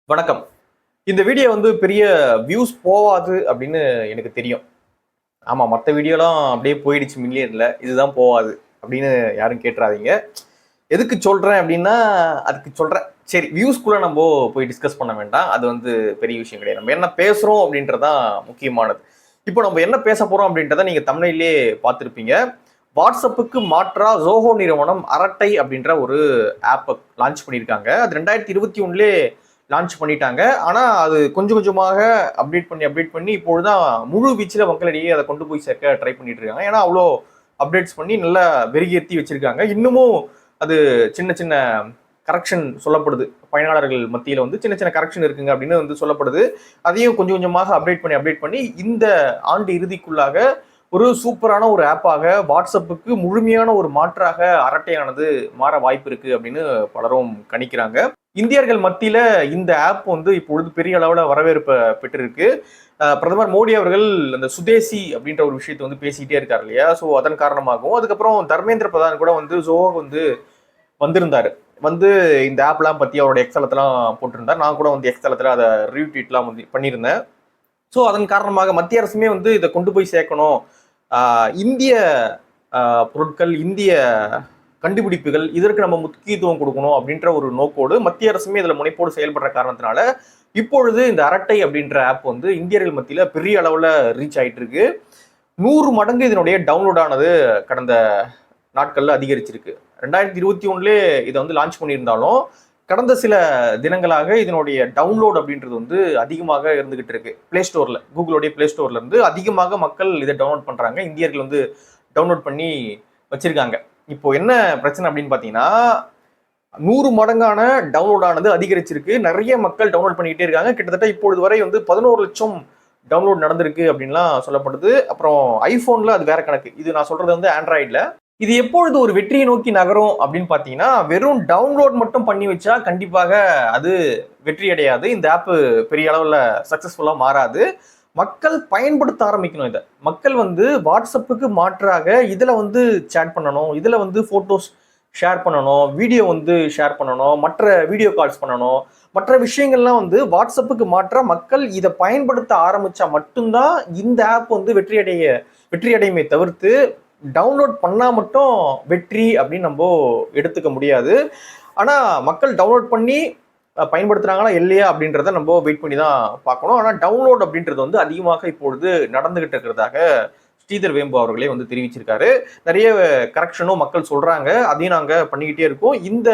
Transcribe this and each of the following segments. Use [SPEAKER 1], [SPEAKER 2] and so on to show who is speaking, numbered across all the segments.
[SPEAKER 1] வணக்கம். இந்த வீடியோ வந்து பெரிய வியூஸ் போவாது அப்படின்னு எனக்கு தெரியும். ஆமா, மத்த வீடியோலாம் அப்படியே போயிடுச்சு மில்லியன்ல. இதுதான் போவாது அப்படின்னு யாரும் கேட்றாதீங்க. எதுக்கு சொல்றேன் அப்படின்னா, அதுக்கு சொல்றேன். சரி, வியூஸ்க்குள்ள நம்போ போய் டிஸ்கஸ் பண்ண வேண்டாம். அது வந்து பெரிய விஷயம் கிடையாது. நம்ம என்ன பேசுறோம் அப்படின்றது தான் முக்கியமானது. இப்போ நம்ம என்ன பேச போறோம் அப்படின்றத நீங்க தம்ப்நெயில்லயே பார்த்திருப்பீங்க. வாட்ஸ்அப்புக்கு மாற்றா Zoho நிறுவனம் அரட்டை அப்படின்ற ஒரு ஆப்ப லான்ச் பண்ணியிருக்காங்க. அது 2021லயே லான்ச் பண்ணிட்டாங்க. ஆனா அது கொஞ்சம் கொஞ்சமாக அப்டேட் பண்ணி இப்பொழுதுதான் முழு வீச்சுல மக்களிடையே அதை கொண்டு போய் சேர்க்க ட்ரை பண்ணிட்டு இருக்காங்க. ஏன்னா அவ்வளோ அப்டேட்ஸ் பண்ணி நல்லா வெறியேற்றி வச்சிருக்காங்க. இன்னமும் அது சின்ன சின்ன கரெக்ஷன் சொல்லப்படுது. பயனாளர்கள் மத்தியில வந்து சின்ன சின்ன கரெக்ஷன் இருக்குங்க அப்படின்னு வந்து சொல்லப்படுது. அதையும் கொஞ்சம் கொஞ்சமாக அப்டேட் பண்ணி இந்த ஆண்டு இறுதிக்குள்ளாக ஒரு சூப்பரான ஒரு ஆப்பாக வாட்ஸ்அப்புக்கு முழுமையான ஒரு மாற்றாக அரட்டையானது மாற வாய்ப்பு இருக்கு அப்படின்னு பலரும் கணிக்கிறாங்க. இந்தியர்கள் மத்தியில இந்த ஆப் வந்து இப்பொழுது பெரிய அளவுல வரவேற்பை பெற்றிருக்கு. பிரதமர் மோடி அவர்கள் அந்த சுதேசி அப்படின்ற ஒரு விஷயத்தை வந்து பேசிக்கிட்டே இருக்காரு இல்லையா? ஸோ அதன் காரணமாகவும் அதுக்கப்புறம் தர்மேந்திர பிரதான் கூட வந்து ஜோஹோ வந்து வந்திருந்தாரு. வந்து இந்த ஆப்லாம் பத்தி அவரோட எக்ஸலத்தெல்லாம் போட்டிருந்தார். நான் கூட வந்து எக்ஸலத்துல அதை ரீட்வீட்லாம் வந்து பண்ணியிருந்தேன். ஸோ அதன் காரணமாக மத்திய அரசுமே வந்து இதை கொண்டு போய் சேர்க்கணும். இந்திய பொருட்கள், இந்திய கண்டுபிடிப்புகள் இதற்கு நம்ம முக்கியத்துவம் கொடுக்கணும் அப்படின்ற ஒரு நோக்கோடு மத்திய அரசுமே இதுல முனைப்போடு செயல்படுற காரணத்தினால இப்பொழுது இந்த அரட்டை அப்படின்ற ஆப் வந்து இந்தியர்கள் மத்தியில பெரிய அளவுல ரீச் ஆயிட்டு இருக்கு. 100 மடங்கு இதனுடைய டவுன்லோட் ஆனது கடந்த நாட்கள்ல அதிகரிச்சிருக்கு. 2021லயே இதை வந்து லான்ச் பண்ணியிருந்தாலும் கடந்த சில தினங்களாக இதனுடைய டவுன்லோட் அப்படின்றது வந்து அதிகமாக இருந்துகிட்டு இருக்கு. பிளே ஸ்டோர்ல, கூகுளோடைய பிளே ஸ்டோர்ல இருந்து அதிகமாக மக்கள் இதை டவுன்லோட் பண்றாங்க. இந்தியர்கள் வந்து டவுன்லோட் பண்ணி வச்சிருக்காங்க. இப்போ என்ன பிரச்சனை அப்படின்னு பாத்தீங்கன்னா, 100 மடங்கான டவுன்லோட் ஆனது அதிகரிச்சிருக்கு. நிறைய மக்கள் டவுன்லோட் பண்ணிக்கிட்டே இருக்காங்க. கிட்டத்தட்ட இப்பொழுது வரை வந்து 11 லட்சம் டவுன்லோட் நடந்திருக்கு அப்படின்லாம் சொல்லப்படுது. அப்புறம் ஐபோன்ல அது வேற கணக்கு. இது நான் சொல்றது வந்து ஆண்ட்ராய்ட்ல. இது எப்பொழுது ஒரு வெற்றியை நோக்கி நகரும் அப்படின்னு பாத்தீங்கன்னா, வெறும் டவுன்லோட் மட்டும் பண்ணி வச்சா கண்டிப்பாக அது வெற்றி அடையாது. இந்த ஆப் பெரிய அளவுல சக்சஸ்ஃபுல்லா மாறாது. மக்கள் பயன்படுத்த ஆரம்பிக்கணும். இதை மக்கள் வந்து வாட்ஸ்அப்புக்கு மாற்றாக இதுல வந்து சேட் பண்ணணும், இதுல வந்து போட்டோஸ் ஷேர் பண்ணணும், வீடியோ வந்து ஷேர் பண்ணணும், மற்ற வீடியோ கால்ஸ் பண்ணணும், மற்ற விஷயங்கள்லாம் வந்து வாட்ஸ்அப்புக்கு மாற்றா மக்கள் இதை பயன்படுத்த ஆரம்பிச்சா மட்டும்தான் இந்த ஆப் வந்து வெற்றி அடையுமே தவிர்த்து டவுன்லோட் பண்ணா மட்டும் வெற்றி அப்படின்னு நம்ம எடுத்துக்க முடியாது. ஆனா மக்கள் டவுன்லோட் பண்ணி பயன்படுத்துறாங்களா இல்லையா அப்படின்றத நம்ம வெயிட் பண்ணி தான் பார்க்கணும். ஆனா டவுன்லோட் அப்படின்றது வந்து அதிகமாக இப்பொழுது நடந்துகிட்டு இருக்கிறதாக ஸ்ரீதர் வேம்பு அவர்களே வந்து தெரிவிச்சிருக்காரு. நிறைய கரெக்ஷனும் மக்கள் சொல்றாங்க. அதையும் நாங்க பண்ணிக்கிட்டே இருக்கோம். இந்த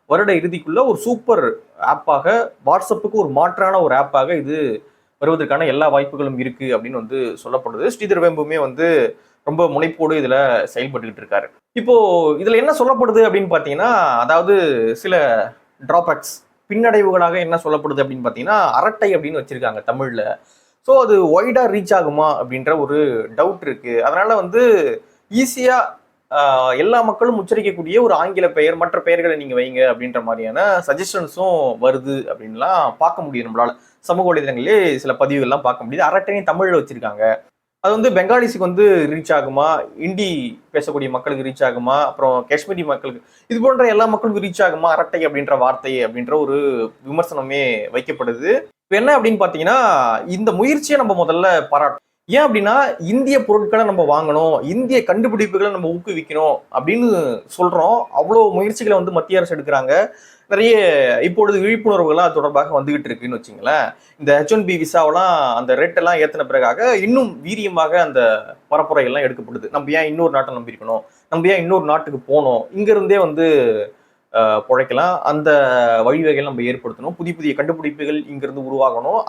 [SPEAKER 1] வருட இறுதிக்குள்ள ஒரு சூப்பர் ஆப்பாக, வாட்ஸ்அப்புக்கு ஒரு மாற்றான ஒரு ஆப்பாக இது வருவதற்கான எல்லா வாய்ப்புகளும் இருக்கு அப்படின்னு வந்து சொல்லப்படுது. ஸ்ரீதர் வேம்புமே வந்து ரொம்ப முனைப்போடு இதுல செயல்பட்டுக்கிட்டு இருக்காரு. இப்போ இதுல என்ன சொல்லப்படுது அப்படின்னு பாத்தீங்கன்னா, அதாவது சில டிராபேக்ஸ், பின்னடைவுகளாக என்ன சொல்லப்படுது அப்படின்னு பாத்தீங்கன்னா, அரட்டை அப்படின்னு வச்சிருக்காங்க தமிழ்ல. ஸோ அது ஒய்டா ரீச் ஆகுமா அப்படின்ற ஒரு டவுட் இருக்கு. அதனால வந்து ஈஸியா எல்லா மக்களும் உச்சரிக்கக்கூடிய ஒரு ஆங்கில பெயர், மற்ற பெயர்களை நீங்க வைங்க அப்படின்ற மாதிரியான சஜஷன்ஸும் வருது அப்படின்லாம் பார்க்க முடியும் நம்மளால. சமூக வலைதளங்களே சில பதிவுகள்லாம் பார்க்க முடியுது. அரட்டையும் தமிழ்ல வச்சிருக்காங்க. அது வந்து பெங்காலிஸுக்கு வந்து ரீச் ஆகுமா, இந்தி பேசக்கூடிய மக்களுக்கு ரீச் ஆகுமா, அப்புறம் காஷ்மீரி மக்களுக்கு, இது போன்ற எல்லா மக்களுக்கும் ரீச் ஆகுமா அரட்டை அப்படின்ற வார்த்தை அப்படின்ற ஒரு விமர்சனமே வைக்கப்படுது. இப்போ என்ன அப்படின்னு பாத்தீங்கன்னா, இந்த முயற்சியை நம்ம முதல்ல பாராட்டணும். ஏன் அப்படின்னா, இந்திய பொருட்களை நம்ம வாங்கணும், இந்திய கண்டுபிடிப்புகளை நம்ம ஊக்குவிக்கணும் அப்படின்னு சொல்றோம். அவ்வளோ முயற்சிகளை வந்து மத்திய அரசு எடுக்கிறாங்க. நிறைய இப்பொழுது விழிப்புணர்வுகள்லாம் அது தொடர்பாக வந்துகிட்டு இருக்குன்னு வச்சுங்களேன். இந்த H1B விசாவெல்லாம் அந்த ரேட் எல்லாம் ஏத்தின பிறகாக இன்னும் வீரியமாக அந்த பரப்புரைகள்லாம் எடுக்கப்படுது. நம்ம ஏன் இன்னொரு நாட்டை நம்பியிருக்கணும், நம்ம ஏன் இன்னொரு நாட்டுக்கு போனோம், இங்க இருந்தே வந்து பிழைக்கலாம், அந்த வழிவகைகள் நம்ம ஏற்படுத்தணும், புதிய புதிய கண்டுபிடிப்புகள் இங்கிருந்து உருவாகணும்,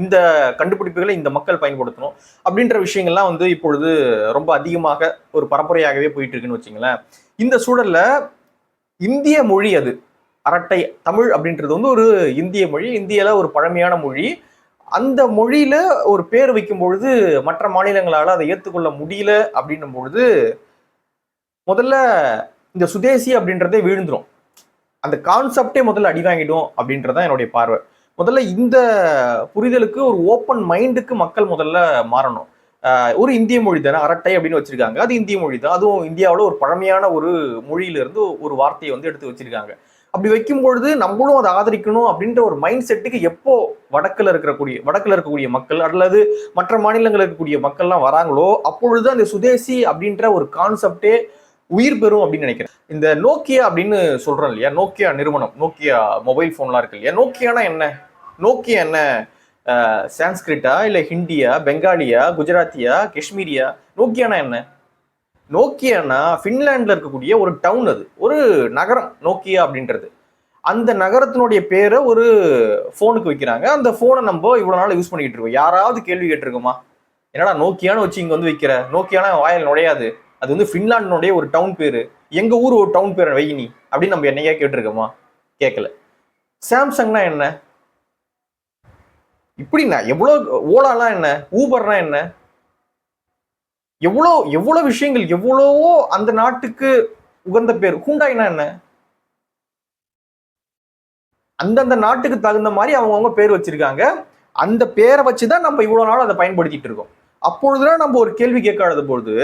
[SPEAKER 1] இந்த கண்டுபிடிப்புகளை இந்த மக்கள் பயன்படுத்தணும் அப்படின்ற விஷயங்கள்லாம் வந்து இப்பொழுது ரொம்ப அதிகமாக ஒரு பரப்புரையாகவே போயிட்டு இருக்குன்னு வச்சுங்களேன். இந்த சூழல்ல இந்திய மொழி அது அரட்டை தமிழ் அப்படின்றது வந்து ஒரு இந்திய மொழி, இந்தியால ஒரு பழமையான மொழி. அந்த மொழியில ஒரு பேர் வைக்கும் பொழுது மற்ற மாநிலங்களால அதை ஏற்றுக்கொள்ள முடியல அப்படின்னும் பொழுது முதல்ல இந்த சுதேசி அப்படின்றதே வீழ்ந்துரும். அந்த கான்செப்டே முதல்ல அடி வாங்கிடும் அப்படின்றதான் என்னுடைய பார்வை. முதல்ல இந்த புரிதலுக்கு ஒரு ஓப்பன் மைண்டுக்கு மக்கள் முதல்ல மாறணும். ஒரு இந்திய மொழி தானே அரட்டை அப்படின்னு வச்சிருக்காங்க, அது இந்திய மொழி தான், அதுவும் இந்தியாவில் ஒரு பழமையான ஒரு மொழியிலிருந்து ஒரு வார்த்தையை வந்து எடுத்து வச்சிருக்காங்க. அப்படி வைக்கும் பொழுது நம்மளும் அதை ஆதரிக்கணும் அப்படின்ற ஒரு மைண்ட் செட்டுக்கு எப்போ வடக்குல இருக்கக்கூடிய மக்கள் அல்லது மற்ற மாநிலங்களில் இருக்கக்கூடிய மக்கள்லாம் வராங்களோ அப்பொழுது அந்த சுதேசி அப்படின்ற ஒரு கான்செப்டே உயிர் பெறும் அப்படின்னு நினைக்கிறேன். இந்த நோக்கியா அப்படின்னு சொல்றோம் இல்லையா, நோக்கியா நிறுவனம், நோக்கியா மொபைல் போன்லாம் இருக்கு இல்லையா, நோக்கியானா என்ன? நோக்கியா என்ன சான்ஸ்கிரிட்டா இல்ல ஹிந்தியா, பெங்காலியா, குஜராத்தியா, காஷ்மீரியா? நோக்கியானா என்ன? நோக்கியானா பின்லாண்ட்ல இருக்கக்கூடிய ஒரு டவுன், அது ஒரு நகரம் நோக்கியா அப்படின்றது. அந்த நகரத்தினுடைய பேரை ஒரு போனுக்கு வைக்கிறாங்க. அந்த போனை நம்ம இவ்வளவு நாள் யூஸ் பண்ணிட்டு இருக்கோம். யாராவது கேள்வி கேட்டிருக்கோமா? என்னடா நோக்கியான்னு வச்சு இங்க வந்து வைக்கிற? நோக்கியானா வாயில் நுழையாது, அது வந்து பின்லாண்டினுடைய ஒரு டவுன் பேரு, எங்க ஊர் ஒரு டவுன் பேரை வைகினி அப்படின்னு நம்ம என்னையா கேட்டிருக்கோமா? கேட்கல. சாம்சங்னா என்ன? இப்படின்னா எவ்வளவு, ஓலாலாம் என்ன, ஊபர்னா என்ன, எவ்வளவு விஷயங்கள், எவ்வளவோ அந்த நாட்டுக்கு உகந்த பேர். ஹூண்டாய்னா என்ன? அந்தந்த நாட்டுக்கு தகுந்த மாதிரி அவங்கவுங்க பேர் வச்சிருக்காங்க. அந்த பேரை வச்சுதான் நம்ம இவ்வளவு நாள் அதை பயன்படுத்திட்டு இருக்கோம். அப்பொழுதுதான் நம்ம ஒரு கேள்வி கேட்காத பொழுது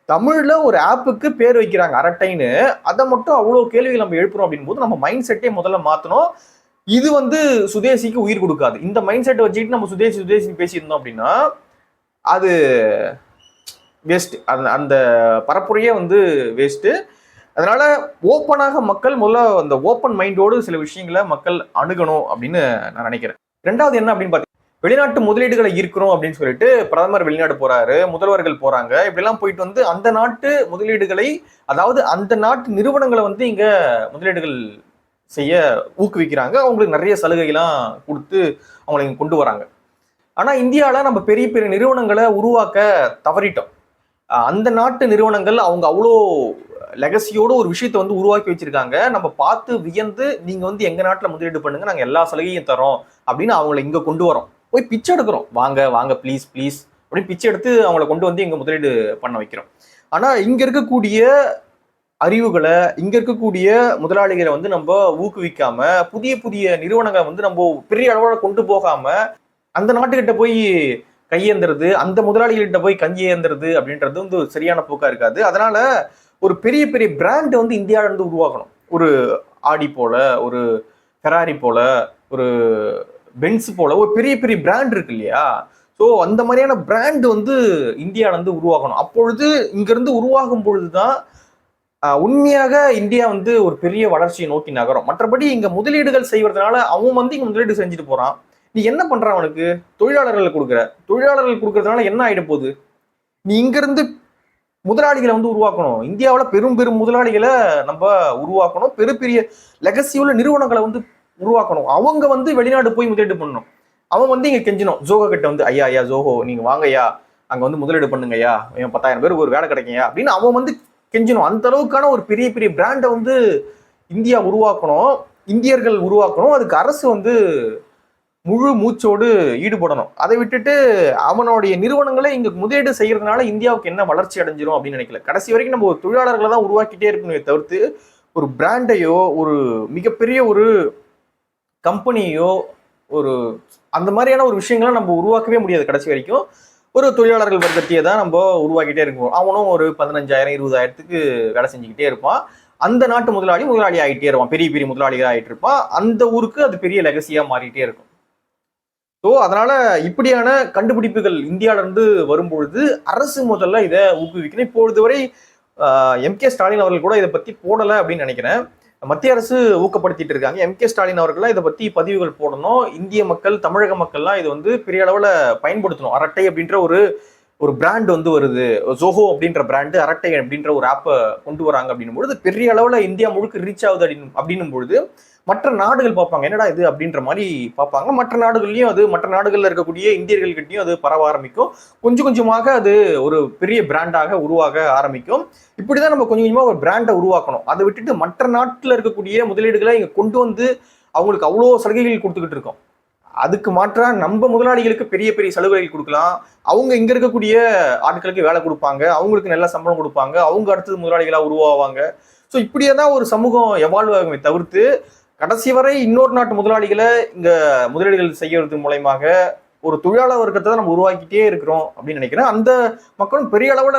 [SPEAKER 1] தமிழ்ல ஒரு ஆப்புக்கு பேர் வைக்கிறாங்க அரட்டைன்னு, அதை மட்டும் அவ்வளவு கேள்விகள் நம்ம எழுப்புறோம் அப்படின் போது நம்ம மைண்ட் செட்டே முதல்ல மாத்தணும். இது வந்து சுதேசிக்கு உயிர் கொடுக்காது. இந்த மைண்ட் செட்டை வச்சுக்கிட்டு நம்ம சுதேசி சுதேசி பேசியிருந்தோம் அப்படின்னா அது வேஸ்ட். அந்த பரப்புரையே வந்து வேஸ்ட். அதனால ஓப்பனாக மக்கள் முதல்ல அந்த ஓப்பன் மைண்டோடு சில விஷயங்களை மக்கள் அணுகணும் அப்படின்னு நான் நினைக்கிறேன். ரெண்டாவது என்ன அப்படின்னு பார்த்தீங்கன்னா, வெளிநாட்டு முதலீடுகளை ஈர்க்கிறோம் அப்படின்னு சொல்லிட்டு பிரதமர் வெளிநாடு போறாரு, முதல்வர்கள் போறாங்க. இப்படிலாம் போயிட்டு வந்து அந்த நாட்டு முதலீடுகளை, அதாவது அந்த நாட்டு நிறுவனங்களை வந்து இங்க முதலீடுகள் செய்ய ஊக்குவிக்கிறாங்க. அவங்களுக்கு நிறைய சலுகைலாம் கொடுத்து அவங்களை இங்க கொண்டு வராங்க. ஆனா இந்தியாவில நம்ம பெரிய பெரிய நிறுவனங்களை உருவாக்க தவறிட்டோம். அந்த நாட்டு நிறுவனங்கள் அவங்க அவ்வளோ லெகசியோட ஒரு விஷயத்தை வந்து உருவாக்கி வச்சிருக்காங்க. நம்ம பார்த்து வியந்து நீங்க வந்து எங்க நாட்டுல முதலீடு பண்ணுங்க, நாங்க எல்லா சலுகையும் தரோம் அப்படின்னு அவங்களை இங்க கொண்டு வரோம். போய் பிச்சை எடுக்கிறோம், வாங்க வாங்க ப்ளீஸ் ப்ளீஸ் அப்படின்னு பிச்சை எடுத்து அவங்களை கொண்டு வந்து இங்க முதலீடு பண்ண வைக்கிறோம். ஆனா இங்க இருக்கக்கூடிய அறிவுகளை, இங்க இருக்கக்கூடிய முதலாளிகளை வந்து நம்ம ஊக்குவிக்காம, புதிய புதிய நிறுவனங்களை வந்து நம்ம பெரிய அளவோட கொண்டு போகாம அந்த நாட்டுக்கிட்ட போய் கையேந்துறது, அந்த முதலாளிகள்கிட்ட போய் கஞ்சி ஏந்துறது அப்படின்றது வந்து சரியான போக்கா இருக்காது. அதனால ஒரு பெரிய பெரிய பிராண்ட் வந்து இந்தியாவில இருந்து உருவாக்கணும். ஒரு ஆடி போல, ஒரு ஃபெராரி போல, ஒரு பென்ஸ் போல ஒரு பெரிய பெரிய பிராண்ட் இருக்கு இல்லையா? ஸோ அந்த மாதிரியான பிராண்ட் வந்து இந்தியாவில இருந்து உருவாக்கணும். அப்பொழுது இங்க இருந்து உருவாகும் பொழுதுதான் உண்மையாக இந்தியா வந்து ஒரு பெரிய வளர்ச்சியை நோக்கி நகரும். மற்றபடி இங்க முதலீடுகள் செய்வதனால அவன் வந்து இங்க முதலீடு செஞ்சுட்டு போறான். நீ என்ன பண்ற? அவனுக்கு தொழிலாளர்கள் கொடுக்கறதுனால என்ன ஆயிட போகுது? நீ இங்க இருந்து முதலாளிகளை வந்து உருவாக்கணும். இந்தியாவில் பெரும் பெரும் முதலாளிகளை நம்ம உருவாக்கணும். பெரிய லெகசி உள்ள நிறுவனங்களை வந்து உருவாக்கணும். அவங்க வந்து வெளிநாடு போய் முதலீடு பண்ணணும். அவன் வந்து இங்க கெஞ்சணும் ஜோகோ கிட்ட வந்து, ஐயா ஐயா ஜோகோ நீங்க வாங்கய்யா, அங்க வந்து முதலீடு பண்ணுங்கய்யா, 10,000 பேருக்கு ஒரு வேலை கிடைக்குங்க அப்படின்னு அவன் வந்து கெஞ்சணும். அந்த அளவுக்கான ஒரு பெரிய பெரிய பிராண்டை வந்து இந்தியா உருவாக்கணும், இந்தியர்கள் உருவாக்கணும். அதுக்கு அரசு வந்து முழு மூச்சோடு ஈடுபடணும். அதை விட்டுட்டு அவனுடைய நிறுவனங்களை இங்க முதலீடு செய்யறதுனால இந்தியாவுக்கு என்ன வளர்ச்சி அடைஞ்சிரும் அப்படின்னு நினைக்கல. கடைசி வரைக்கும் நம்ம ஒரு தொழிலாளர்களை தான் உருவாக்கிட்டே இருக்கணுமே தவிர்த்து ஒரு பிராண்டையோ ஒரு மிகப்பெரிய ஒரு கம்பெனியோ ஒரு அந்த மாதிரியான ஒரு விஷயங்களை நம்ம உருவாக்கவே முடியாது. கடைசி வரைக்கும் ஒரு தொழிலாளர்கள் வர்க்கத்தையே தான் நம்ம உருவாக்கிட்டே இருக்கோம். அவனும் ஒரு 15,000 20,000த்துக்கு வேலை செஞ்சுக்கிட்டே இருப்பான். அந்த நாட்டு முதலாளி ஆகிட்டே இருப்பான், பெரிய பெரிய முதலாளிகள் ஆகிட்டு இருப்பான். அந்த ஊருக்கு அது பெரிய லெகசியா மாறிட்டே இருக்கும். ஸோ அதனால இப்படியான கண்டுபிடிப்புகள் இந்தியாவில இருந்து வரும்பொழுது அரசு முதல்ல இதை ஊக்குவிக்கணும். இப்பொழுது வரை எம்.கே. ஸ்டாலின் அவர்கள் கூட இதை பத்தி போடலை அப்படின்னு நினைக்கிறேன். மத்திய அரசு ஊக்கப்படுத்திட்டு இருக்காங்க. எம்.கே. ஸ்டாலின் அவர்கள்லாம் இதை பத்தி பதிவுகள் போடணும். இந்திய மக்கள், தமிழக மக்கள்லாம் இது வந்து பெரிய அளவுல பயன்படுத்தணும். அரட்டை அப்படின்ற ஒரு பிராண்ட் வந்து வருது, ஜோஹோ அப்படின்ற பிராண்டு அரட்டை அப்படின்ற ஒரு ஆப்பை கொண்டு வராங்க அப்படின்னும் பொழுது பெரிய அளவுல இந்தியா முழுக்க ரீச் ஆகுது அப்படின்னும் பொழுது மற்ற நாடுகள் பார்ப்பாங்க, என்னடா இது அப்படின்ற மாதிரி பார்ப்பாங்க. மற்ற நாடுகள்லயும் அது, மற்ற நாடுகள்ல இருக்கக்கூடிய இந்தியர்கள்கிட்டையும் அது பரவ ஆரம்பிக்கும். கொஞ்சம் கொஞ்சமாக அது ஒரு பெரிய பிராண்டாக உருவாக ஆரம்பிக்கும். இப்படிதான் நம்ம கொஞ்சம் கொஞ்சமா ஒரு பிராண்டை உருவாக்கணும். அதை விட்டுட்டு மற்ற நாட்டுல இருக்கக்கூடிய முதலீடுகளை இங்க கொண்டு வந்து அவங்களுக்கு அவ்வளோ சலுகைகள் கொடுத்துக்கிட்டு இருக்கோம். அதுக்கு மாற்றா நம்ம முதலாளிகளுக்கு பெரிய பெரிய சலுகைகள் கொடுக்கலாம். அவங்க இங்க இருக்கக்கூடிய ஆட்களுக்கு வேலை கொடுப்பாங்க, அவங்களுக்கு நல்ல சம்பளம் கொடுப்பாங்க, அவங்க அடுத்தது முதலாளிகளா உருவாவாங்க. ஸோ இப்படியே தான் ஒரு சமூகம் எவால்வ் ஆகுமே தவிர்த்து கடைசி வரை இன்னொரு நாட்டு முதலாளிகளை இங்க முதலீடுகள் செய்யறது மூலயமாக ஒரு தொழிலாளர் வர்க்கத்தை தான் நம்ம உருவாக்கிட்டே இருக்கிறோம் அப்படின்னு நினைக்கிறேன். அந்த மக்களும் பெரிய அளவுல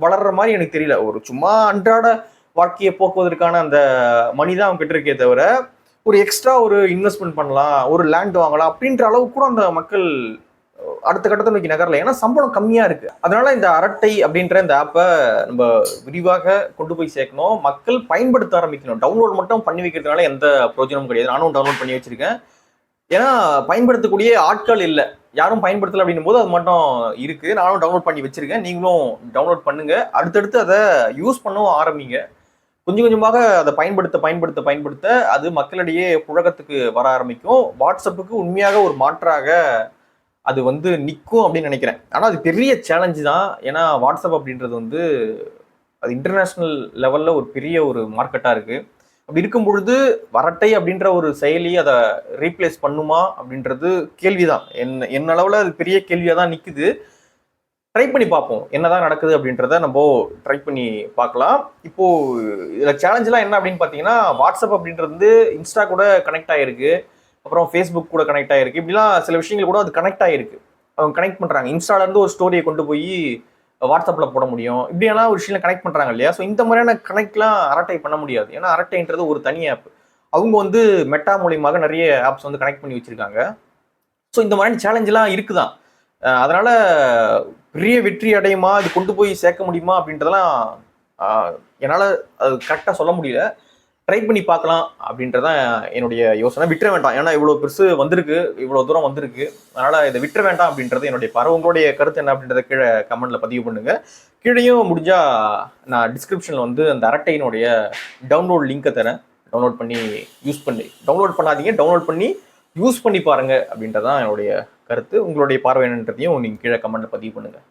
[SPEAKER 1] வளர்ற மாதிரி எனக்கு தெரியல. ஒரு சும்மா அன்றாட வாழ்க்கையை போக்குவதற்கான அந்த மணி தான் அவங்க கிட்ட இருக்கே தவிர ஒரு எக்ஸ்ட்ரா ஒரு இன்வெஸ்ட்மெண்ட் பண்ணலாம், ஒரு லேண்ட் வாங்கலாம் அப்படின்ற அளவுக்கு கூட அந்த மக்கள் அடுத்த கட்டத்தை நோக்கி நகரல. ஏன்னா சம்பளம் கம்மியா இருக்கு. அதனால இந்த அரட்டை அப்படின்ற இந்த ஆப்பை நம்ம விரிவாக கொண்டு போய் சேர்க்கணும், மக்கள் பயன்படுத்த ஆரம்பிக்கணும். டவுன்லோட் மட்டும் பண்ணி வைக்கிறதுனால எந்த பிரயோஜனமும் கிடையாது. நானும் டவுன்லோட் பண்ணி வச்சிருக்கேன். ஏன்னா பயன்படுத்தக்கூடிய ஆட்கள் இல்லை, யாரும் பயன்படுத்தலை அப்படின்னும் போது அது மட்டும் இருக்கு. நானும் டவுன்லோட் பண்ணி வச்சிருக்கேன், நீங்களும் டவுன்லோட் பண்ணுங்க. அடுத்தடுத்து அதை யூஸ் பண்ணவும் ஆரம்பிங்க. கொஞ்சம் கொஞ்சமாக அதை பயன்படுத்த பயன்படுத்த பயன்படுத்த அது மக்களிடையே புழக்கத்துக்கு வர ஆரம்பிக்கும். வாட்ஸ்அப்புக்கு உண்மையாக ஒரு மாற்றாக அது வந்து நிற்கும் அப்படின்னு நினைக்கிறேன். ஆனால் அது பெரிய சேலஞ்சு தான். ஏன்னா வாட்ஸ்அப் அப்படின்றது வந்து அது இன்டர்நேஷ்னல் லெவலில் ஒரு பெரிய ஒரு மார்க்கெட்டாக இருக்குது. அப்படி இருக்கும் பொழுது வரட்டை அப்படின்ற ஒரு செயலி அதை ரீப்ளேஸ் பண்ணுமா அப்படின்றது கேள்விதான். என்ன அளவில் அது பெரிய கேள்வியாக தான் நிற்குது. ட்ரை பண்ணி பார்ப்போம் என்னதான் நடக்குது அப்படின்றத நம்ம ட்ரை பண்ணி பார்க்கலாம். இப்போ இதில் சேலஞ்செலாம் என்ன அப்படின்னு பார்த்தீங்கன்னா, வாட்ஸ்அப் அப்படின்றது வந்து இன்ஸ்டா கூட கனெக்ட் ஆகிருக்கு, அப்புறம் ஃபேஸ்புக் கூட கனெக்ட் ஆகிருக்கு. இப்படிலாம் சில விஷயங்கள் கூட அது கனெக்ட் ஆகிருக்கு. அவங்க கனெக்ட் பண்ணுறாங்க. இன்ஸ்டாலேருந்து ஒரு ஸ்டோரியை கொண்டு போய் வாட்ஸ்அப்பில் போட முடியும். இப்படியெல்லாம் ஒரு விஷயம் கனெக்ட் பண்ணுறாங்க இல்லையா? ஸோ இந்த மாதிரியான கனெக்ட்லாம் அரட்டை பண்ண முடியாது. ஏன்னா அரட்டைன்றது ஒரு தனி ஆப். அவங்க வந்து மெட்டா மூலியமாக நிறைய ஆப்ஸ் வந்து கனெக்ட் பண்ணி வச்சுருக்காங்க. ஸோ இந்த மாதிரி சேலஞ்செலாம் இருக்குதான். அதனால் பெரிய வெற்றி அடையுமா, இது கொண்டு போய் சேர்க்க முடியுமா அப்படின்றதெல்லாம் என்னால் அது கரெக்டாக சொல்ல முடியல. ட்ரை பண்ணி பார்க்கலாம் அப்படின்றதான் என்னுடைய யோசனை. விட்டுற வேண்டாம், ஏன்னா இவ்வளோ பெருசு வந்திருக்கு, இவ்வளோ தூரம் வந்திருக்கு. அதனால் இதை விட்டுற வேண்டாம் அப்படின்றது என்னுடைய பார்வை. உங்களுடைய கருத்து என்ன அப்படின்றத கீழே கமெண்ட்டில் பதிவு பண்ணுங்கள். கீழேயும் முடிஞ்சால் நான் டிஸ்கிரிப்ஷனில் வந்து அந்த அரட்டையினுடைய டவுன்லோட் லிங்கை தரேன். டவுன்லோட் பண்ணி யூஸ் பண்ணி, டவுன்லோட் பண்ணாதீங்க, டவுன்லோட் பண்ணி யூஸ் பண்ணி பாருங்கள் அப்படின்றதான் என்னுடைய கருத்து. உங்களுடைய பார்வை என்னன்றதையும் நீங்கள் கீழே கமெண்ட்டில் பதிவு பண்ணுங்கள்.